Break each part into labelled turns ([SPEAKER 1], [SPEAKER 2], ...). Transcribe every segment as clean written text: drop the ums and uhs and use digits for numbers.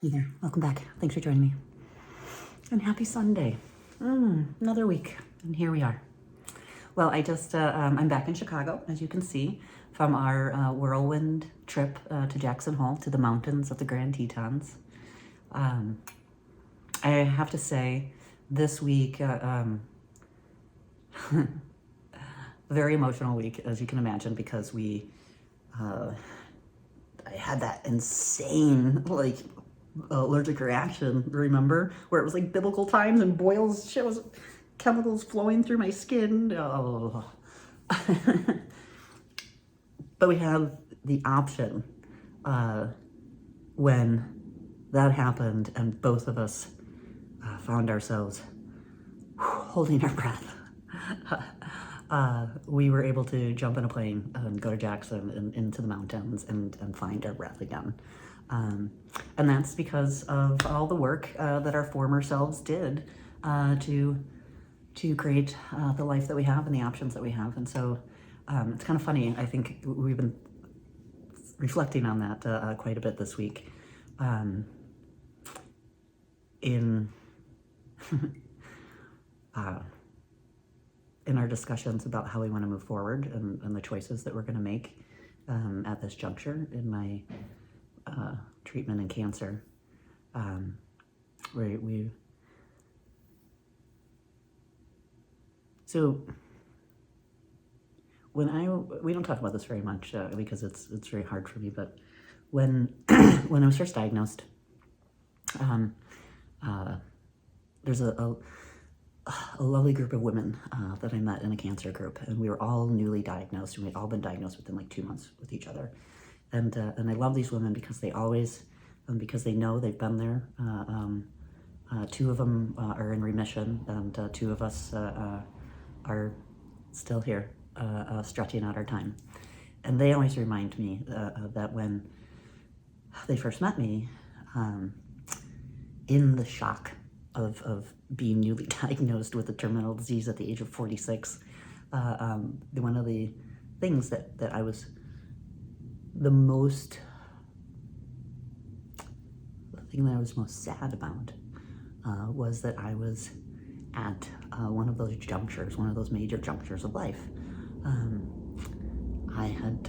[SPEAKER 1] Hey there, welcome back. Thanks for joining me. And happy Sunday. Another week, and here we are. Well, I'm back in Chicago, as you can see, from our whirlwind trip to Jackson Hole, to the mountains of the Grand Tetons. I have to say, this week, very emotional week, as you can imagine, because I had that insane, allergic reaction, remember? Where it was like biblical times and boils, shit was chemicals flowing through my skin. Oh. But we have the option when that happened and both of us found ourselves holding our breath. We were able to jump in a plane and go to Jackson and into the mountains and find our breath again. And that's because of all the work that our former selves did to create the life that we have and the options that we have. And so it's kind of funny. I think we've been reflecting on that quite a bit this week. In our discussions about how we want to move forward and the choices that we're going to make at this juncture in my treatment in cancer. So we don't talk about this very much because it's very hard for me, but when when I was first diagnosed, there's a lovely group of women that I met in a cancer group, and we were all newly diagnosed, and we'd all been diagnosed within like 2 months with each other. And I love these women because they always, because they know they've been there. 2 of them are in remission, and 2 of us are still here, stretching out our time. And they always remind me that when they first met me, in the shock of being newly diagnosed with a terminal disease at the age of 46, one of the things that I was the thing that I was most sad about was that I was at one of those junctures, one of those major junctures of life. I had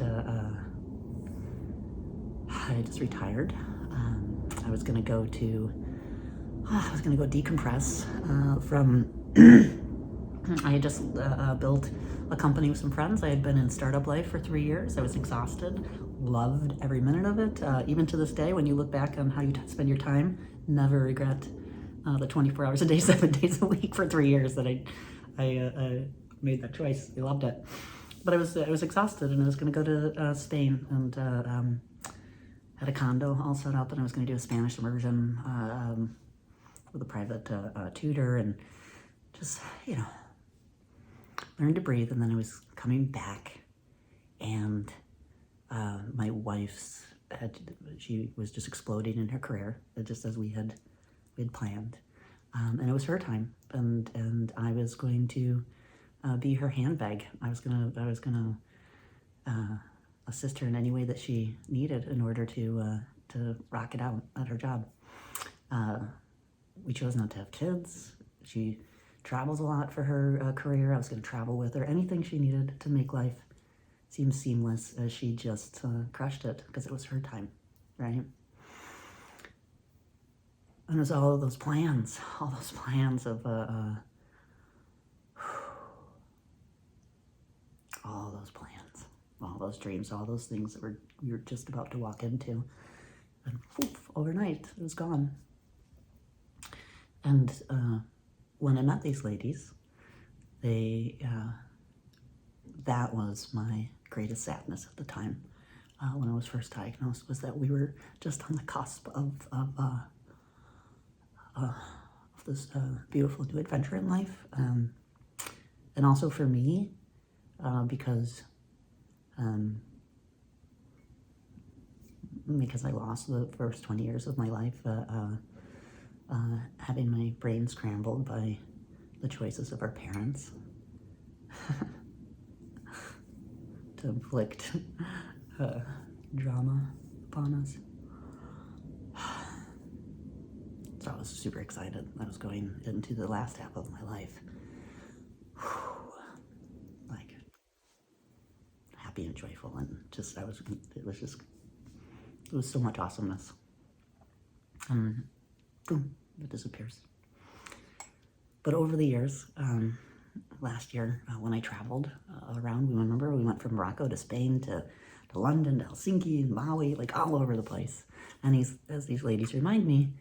[SPEAKER 1] just retired. I was gonna go decompress from. I had just built a company with some friends. I had been in startup life for 3 years. I was exhausted, loved every minute of it. Even to this day, when you look back on how you spend your time, never regret the 24 hours a day, 7 days a week for 3 years that I made that choice. I loved it. But I was exhausted, and I was going to go to Spain and had a condo all set up, and I was going to do a Spanish immersion with a private tutor, and just, learn to breathe. And then I was coming back, and my wife's she was just exploding in her career, just as we had planned, and it was her time, and I was going to be her handbag. I was gonna assist her in any way that she needed in order to rock it out at her job. We chose not to have kids. She travels a lot for her career. I was going to travel with her. Anything she needed to make life seem seamless, as she just crushed it because it was her time, right? And it was all those plans of all those plans, all those dreams, all those things that we were just about to walk into, and poof, overnight it was gone. And when I met these ladies, that was my greatest sadness at the time, when I was first diagnosed, was that we were just on the cusp of this beautiful new adventure in life, and also for me, because I lost the first 20 years of my life having my brain scrambled by the choices of our parents to inflict drama upon us. was super excited. I was going into the last half of my life. Like, happy and joyful, and it was so much awesomeness. And boom, it disappears. But over the years, last year when I traveled around, remember we went from Morocco to Spain to London to Helsinki and Maui, like all over the place. And as these ladies remind me,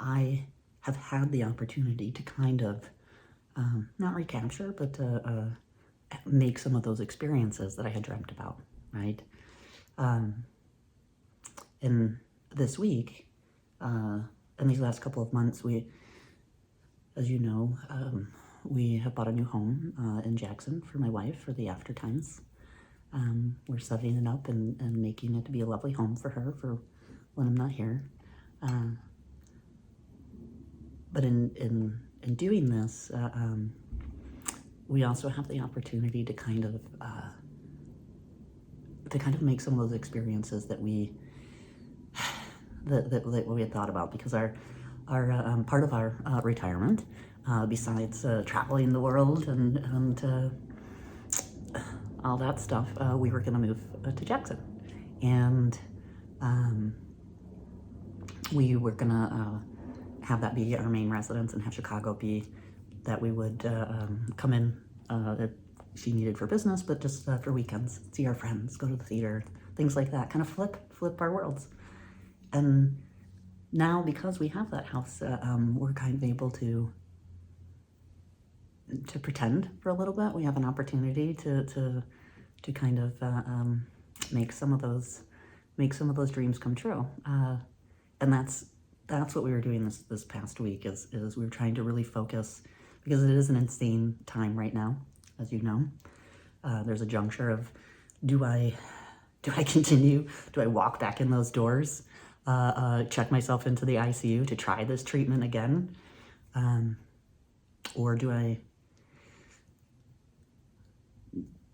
[SPEAKER 1] I have had the opportunity to kind of not recapture, but make some of those experiences that I had dreamt about, right? And this week, in these last couple of months, as you know, we have bought a new home in Jackson for my wife for the after times. We're setting it up and making it to be a lovely home for her for when I'm not here. But in doing this, we also have the opportunity to kind of make some of those experiences that we had thought about, because our part of our retirement, besides traveling the world and all that stuff, we were going to move to Jackson, and we were going to have that be our main residence and have Chicago be that we would come in if she needed for business, but just for weekends, see our friends, go to the theater, things like that, kind of flip our worlds. And now, because we have that house, we're kind of able to pretend for a little bit. We have an opportunity to kind of make some of those dreams come true. And that's what we were doing this past week. Is we were trying to really focus, because it is an insane time right now, as you know. There's a juncture of, do I continue? Do I walk back in those doors? Check myself into the ICU to try this treatment again? Or do I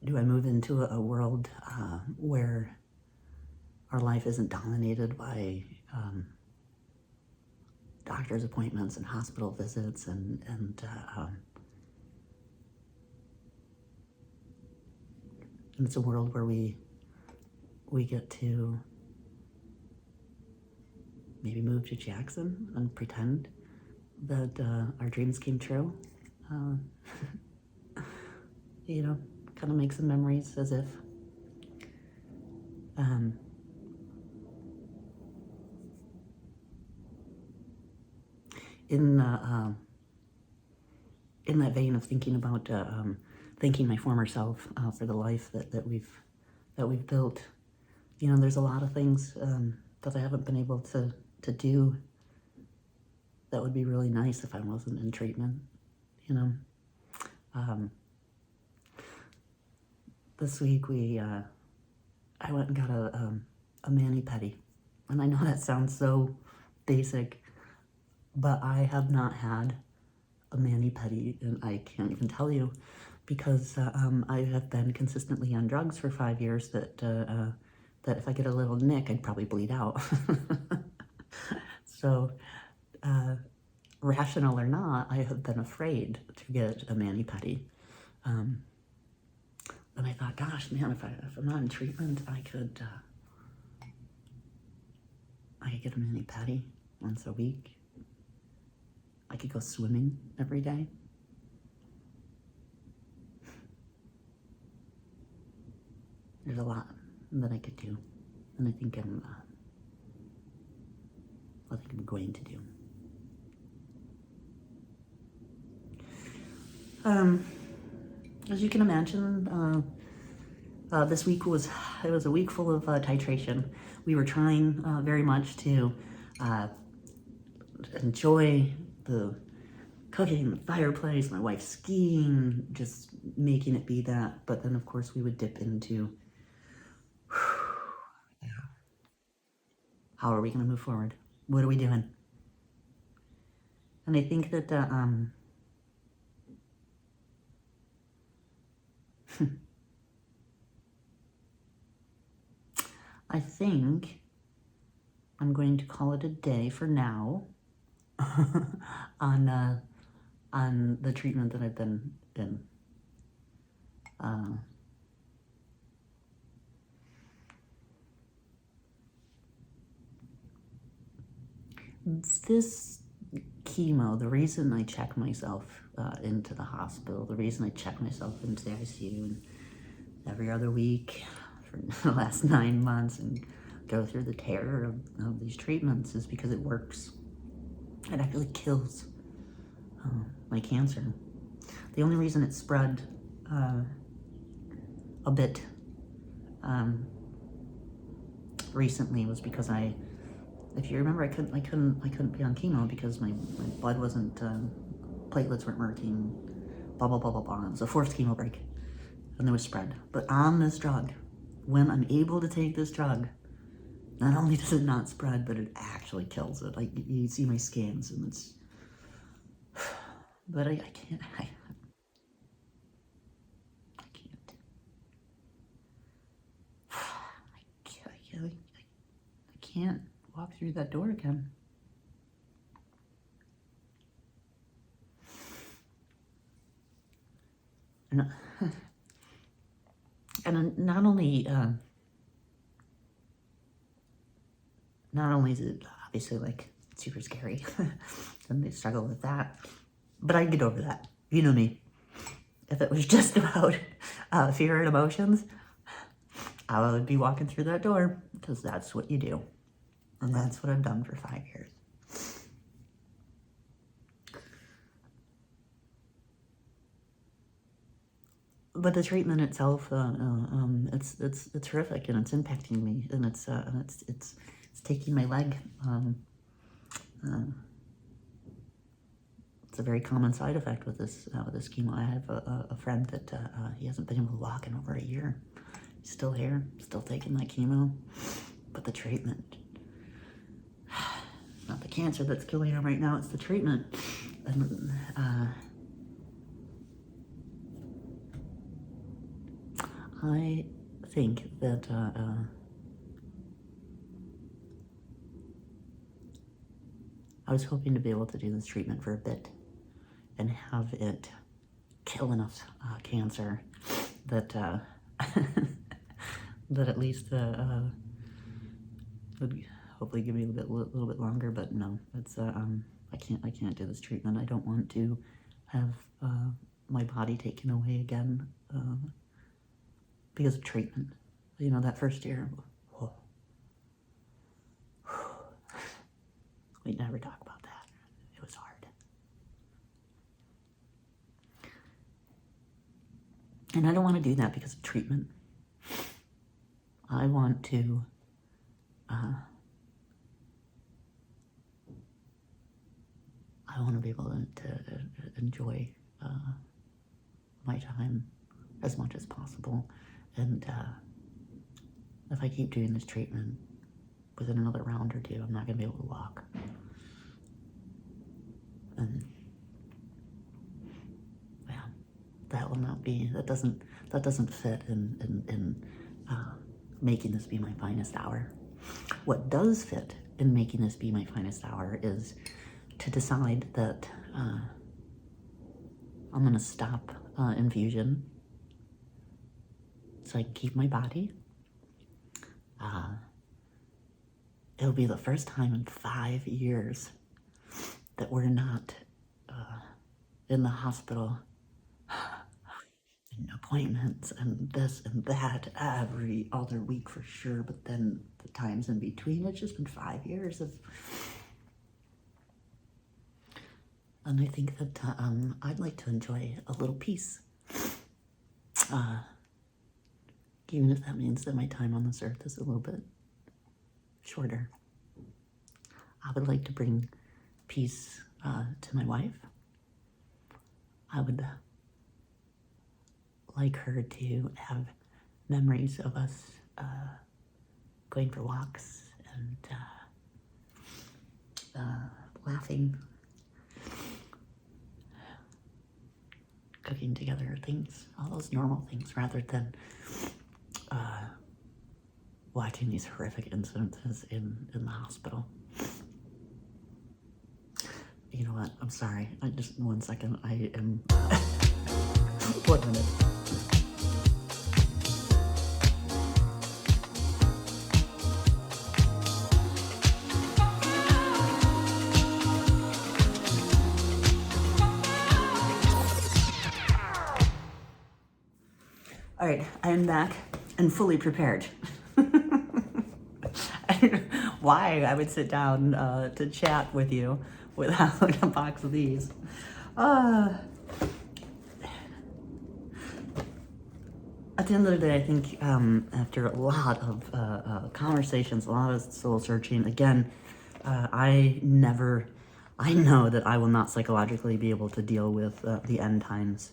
[SPEAKER 1] move into a world where our life isn't dominated by doctor's appointments and hospital visits and it's a world where we get to maybe move to Jackson and pretend that our dreams came true. Kind of make some memories as if. In that vein of thinking about thanking my former self for the life that we've built, there's a lot of things that I haven't been able to do that would be really nice if I wasn't in treatment. This week I went and got a mani-pedi, and I know that sounds so basic, but I have not had a mani-pedi, and I can't even tell you, because I have been consistently on drugs for 5 years that if I get a little nick, I'd probably bleed out. So, rational or not, I have been afraid to get a mani-pedi. And I thought, gosh, man, if I'm not in treatment, I could get a mani-pedi once a week. I could go swimming every day. There's a lot that I could do, and I think I'm going to do. As you can imagine, this week was a week full of titration. We were trying very much to enjoy the cooking, the fireplace, my wife skiing, just making it be that. But then, of course, we would dip into, how are we going to move forward? What are we doing? And I think that I think I'm going to call it a day for now on the treatment that I've been in. This chemo, the reason I check myself into the hospital, the reason I check myself into the ICU and every other week for the last 9 months and go through the terror of these treatments is because it works. It actually kills my cancer. The only reason it spread a bit recently was because if you remember, I couldn't be on chemo because my blood wasn't, platelets weren't working, blah, blah, blah, blah, blah. It was the 4th chemo break, and there was spread. But on this drug, when I'm able to take this drug, not only does it not spread, but it actually kills it. Like, you see my scans, and it's, but I can't, I can't walk through that door again. And not only is it obviously like super scary, and they struggle with that, but I get over that. You know me. If it was just about fear and emotions, I would be walking through that door, because that's what you do. And that's what I've done for 5 years. But the treatment itself, it's horrific, and it's impacting me, and it's taking my leg. It's a very common side effect with this chemo. I have a friend that he hasn't been able to walk in over a year. He's still here, still taking that chemo, but the treatment. It's not the cancer that's killing him right now, it's the treatment. And I think that I was hoping to be able to do this treatment for a bit and have it kill enough cancer that that at least would hopefully give me a little bit longer. But no, it's I can't do this treatment. I don't want to have my body taken away again because of treatment. You know, that first year, we never talk about that. It was hard. And I don't want to do that because of treatment. I want to be able to enjoy my time as much as possible. And if I keep doing this treatment, within another round or two, I'm not going to be able to walk. And yeah, that will not be, that doesn't fit in making this be my finest hour. What does fit in making this be my finest hour is to decide that I'm going to stop infusion so I can keep my body. It'll be the first time in 5 years that we're not in the hospital and appointments and this and that every other week for sure, but then the times in between, it's just been 5 years of, and I think that I'd like to enjoy a little peace, even if that means that my time on this earth is a little bit shorter. I would like to bring peace to my wife. I would like her to have memories of us going for walks and laughing, cooking together, things, all those normal things, rather than watching these horrific incidences in the hospital. You know what? I'm sorry. I just 1 second. I am 1 minute. All right, I am back and fully prepared. Why I would sit down to chat with you without a box of these. At the end of the day, I think after a lot of conversations, a lot of soul searching, again, I know that I will not psychologically be able to deal with the end times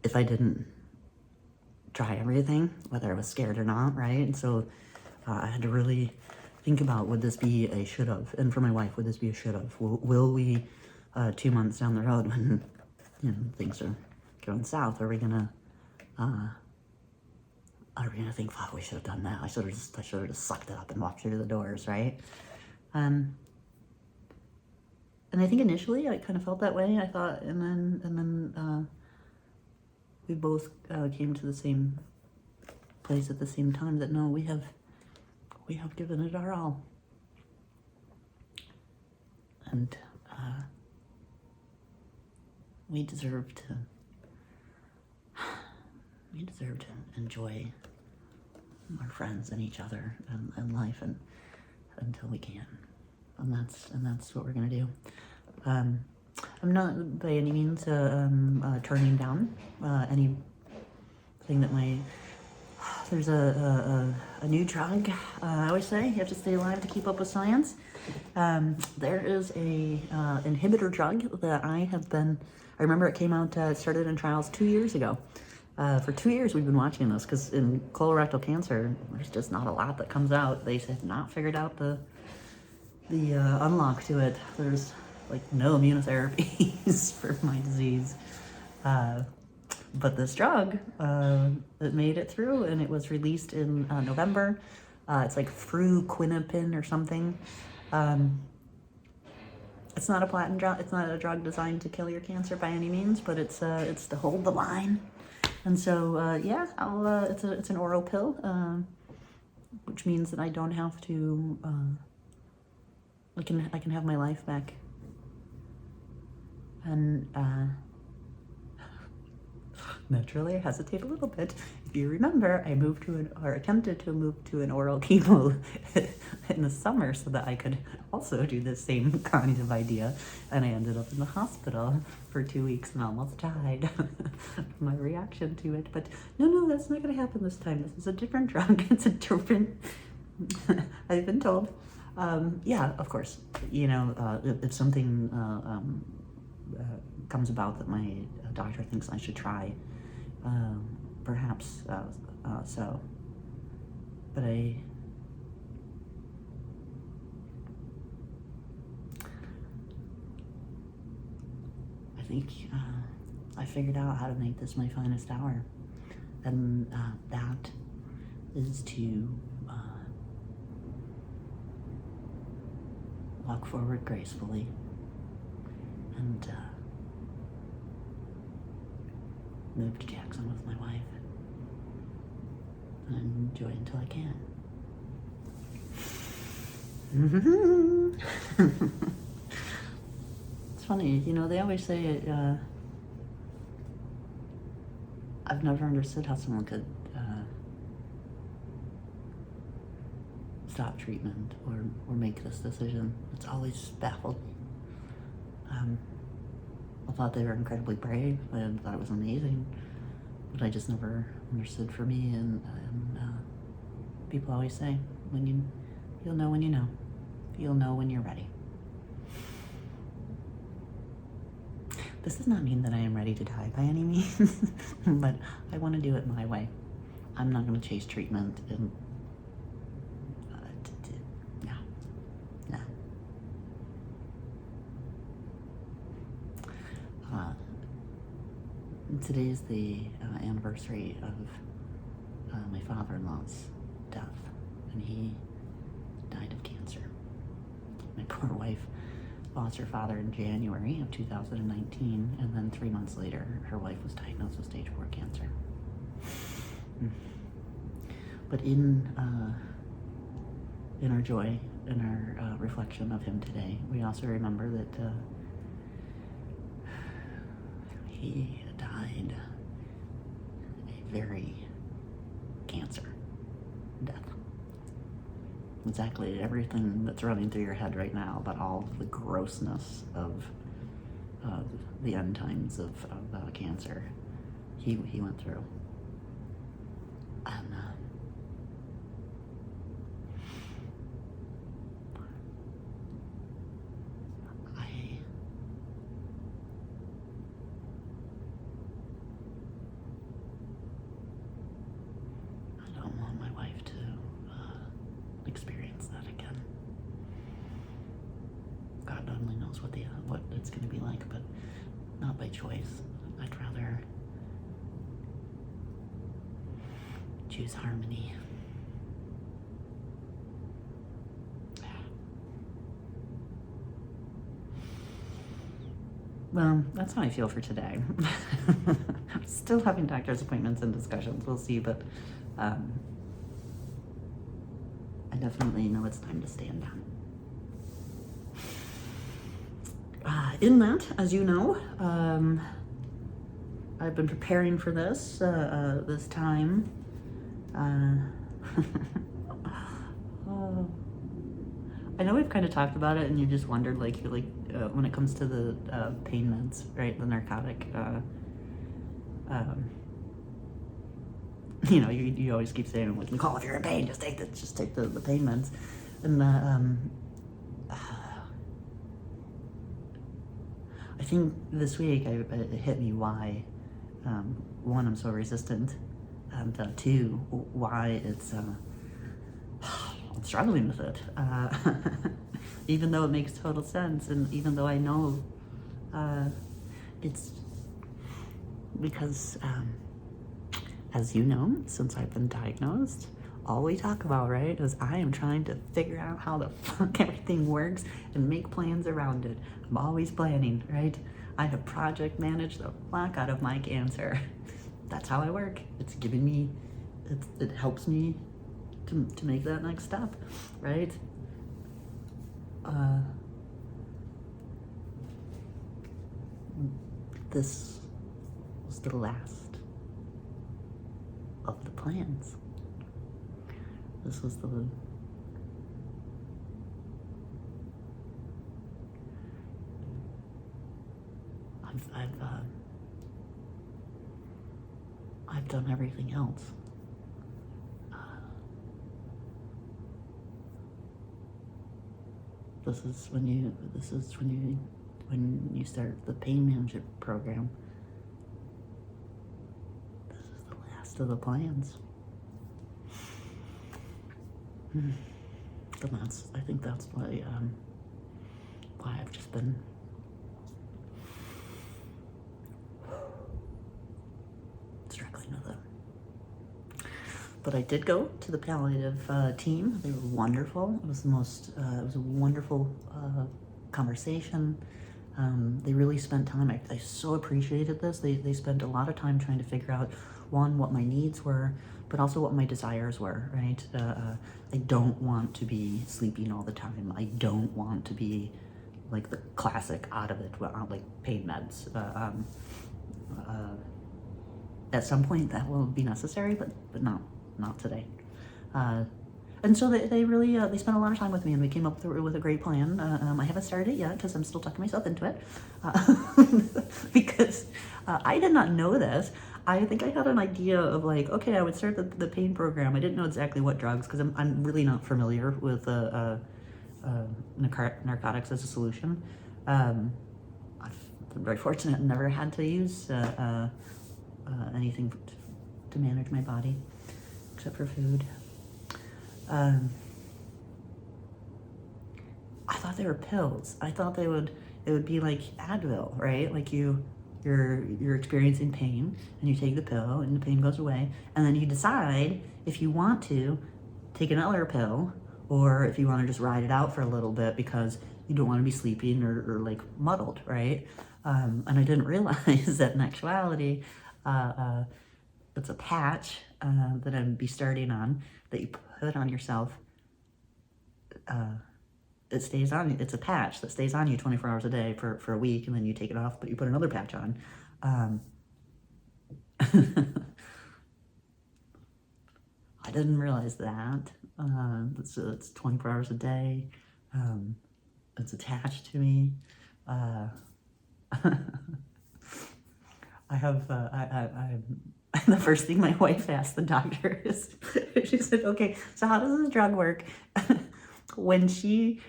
[SPEAKER 1] if I didn't try everything, whether I was scared or not, right? And so I had to really think about, would this be a should have? And for my wife, would this be a should have? Will we, 2 months down the road when, things are going south, are we gonna think, fuck, we should have done that. I should have just sucked it up and walked through the doors, right? And I think initially I kind of felt that way. I thought, and then we both came to the same place at the same time, that no, we have given it our all, and we deserve to enjoy our friends and each other and life, and until we can, and that's what we're gonna do. I'm not by any means turning down anything that there's a new drug. I always say you have to stay alive to keep up with science. There is a inhibitor drug that I remember it came out, started in trials 2 years ago. For 2 years we've been watching this, because in colorectal cancer, there's just not a lot that comes out. They have not figured out the unlock to it. There's like no immunotherapies for my disease. But this drug, it made it through, and it was released in November. It's like fruquinapine or something. It's not a platinum drug. It's not a drug designed to kill your cancer by any means, but it's to hold the line. And so yeah, it's an oral pill, which means that I don't have to. I can have my life back. And naturally, I hesitate a little bit. If you remember, I attempted to move to an oral chemo in the summer so that I could also do the same kind of idea. And I ended up in the hospital for 2 weeks and almost died. My reaction to it. But no, that's not going to happen this time. This is a different drug. It's a different, I've been told. Yeah, of course. If something comes about that my doctor thinks I should try, perhaps so. But I think I figured out how to make this my finest hour, and that is to walk forward gracefully and move to Jackson with my wife and enjoy until I can. It's funny, they always say I've never understood how someone could stop treatment or make this decision. It's always baffled me. I thought they were incredibly brave. I thought it was amazing, but I just never understood for me. And people always say, you'll know when you know. You'll know when you're ready. This does not mean that I am ready to die by any means, but I want to do it my way. I'm not going to chase treatment and no. Today is the anniversary of my father-in-law's death, and he died of cancer. My poor wife lost her father in January of 2019, and then 3 months later, her wife was diagnosed with stage 4 cancer. But in our joy, in our reflection of him today, we also remember that he died a very cancer death. Exactly everything that's running through your head right now about all the grossness of the end times of cancer, he went through. And I don't want my wife to experience that again. God only knows what it's going to be like, but not by choice. I'd rather choose harmony. Well, that's how I feel for today. I'm still having doctor's appointments and discussions. We'll see, but I definitely know it's time to stand down. In that, as you know, I've been preparing for this this time. I know we've kind of talked about it, and you just wondered, like when it comes to the pain meds, right? The narcotic. You know, you always keep saying, like, Nicole, if you're in pain, just take the pain meds. And I think this week it hit me why, one, I'm so resistant, and two, why it's I'm struggling with it, even though it makes total sense, and even though I know it's because, as you know, since I've been diagnosed, all we talk about, right, is I am trying to figure out how the fuck everything works and make plans around it. I'm always planning, right? I have project managed the fuck out of my cancer. That's how I work. It's giving me, it helps me to make that next step, right? This was the last of the plans. This was I've done everything else. This is when you start the pain management program. This is the last of the plans. And I think that's why I've just been struggling with it. But I did go to the Palliative team. They were wonderful. It was it was a wonderful conversation. They really spent time. I so appreciated this. They spent a lot of time trying to figure out, one, what my needs were, but also what my desires were, right? I don't want to be sleeping all the time. I don't want to be like the classic out of it, like pain meds. At some point that will be necessary, but not today. And so they really they spent a lot of time with me, and we came up with a great plan. I haven't started it yet because I'm still tucking myself into it, because I did not know this. I think I had an idea of, like, okay, I would start the pain program. I didn't know exactly what drugs, because I'm really not familiar with narcotics as a solution. I've been very fortunate and never had to use anything to manage my body except for food. I thought they were pills. I thought it would be like Advil, right? Like you you're experiencing pain, and you take the pill and the pain goes away, and then you decide if you want to take another pill or if you want to just ride it out for a little bit because you don't want to be sleeping or like muddled, right? And I didn't realize that in actuality, it's a patch that I'd be starting on that you put on yourself. It stays on. It's a patch that stays on you 24 hours a day for a week, and then you take it off, but you put another patch on. I didn't realize that. It's 24 hours a day. It's attached to me. I have, the first thing my wife asked the doctor is, she said, okay, so how does this drug work? When she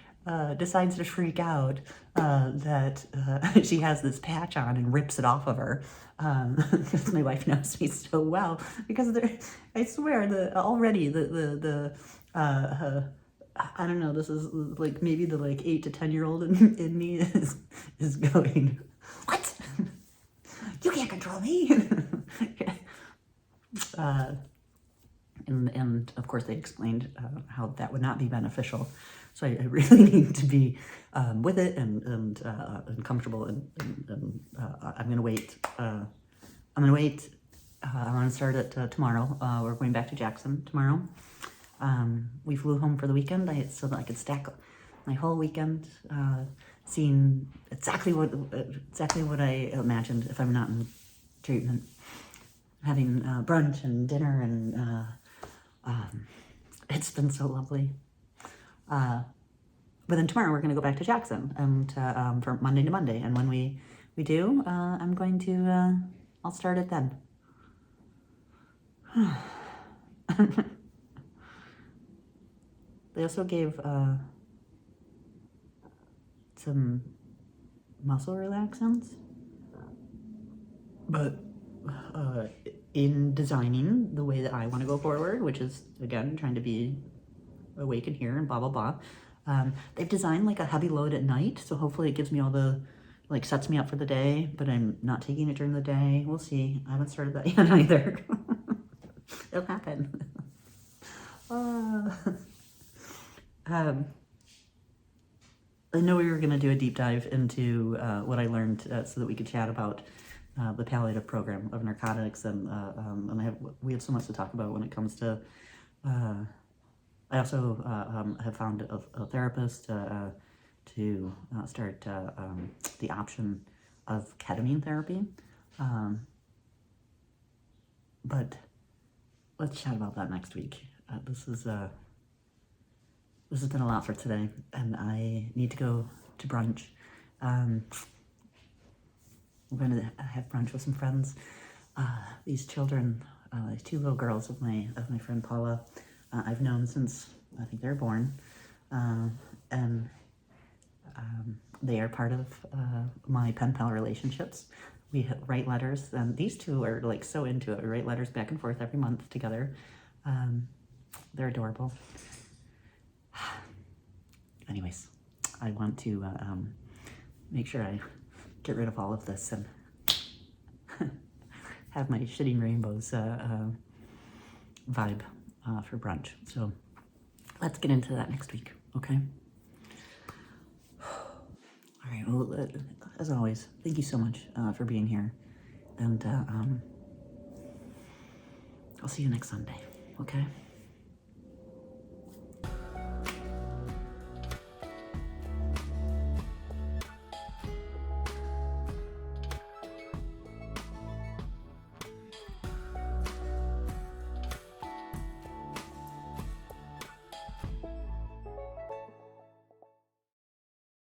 [SPEAKER 1] decides to freak out that she has this patch on and rips it off of her, because my wife knows me so well, because I swear that already the I don't know, this is like maybe the like 8 to 10-year-old in me is going, what? You can't control me. And of course they explained how that would not be beneficial. So I really need to be with it and comfortable, and I'm gonna wait. I'm gonna start it tomorrow. We're going back to Jackson tomorrow. We flew home for the weekend so that I could stack my whole weekend, seeing exactly what I imagined if I'm not in treatment. Having brunch and dinner, and it's been so lovely. But then tomorrow we're going to go back to Jackson and from Monday to Monday, and when we do, I'm going to I'll start it then. They also gave some muscle relaxants, but in designing the way that I want to go forward, which is, again, trying to be awake and here and blah, blah, blah, they've designed like a heavy load at night, so hopefully it gives me all the, like, sets me up for the day, but I'm not taking it during the day. We'll see. I haven't started that yet either. It'll happen. I know we were going to do a deep dive into what I learned so that we could chat about the palliative program of narcotics, and we have so much to talk about when it comes to. I also have found a therapist to start the option of ketamine therapy, but let's chat about that next week. This has been a lot for today, and I need to go to brunch. We're going to have brunch with some friends. These children, these two little girls of my friend Paula, I've known since I think they were born, and they are part of my pen pal relationships. We write letters, and these two are like so into it. We write letters back and forth every month together. They're adorable. Anyways, I want to make sure I get rid of all of this and have my shitting rainbows vibe for brunch. So let's get into that next week, okay? All right, well, as always, thank you so much for being here, and I'll see you next Sunday, okay?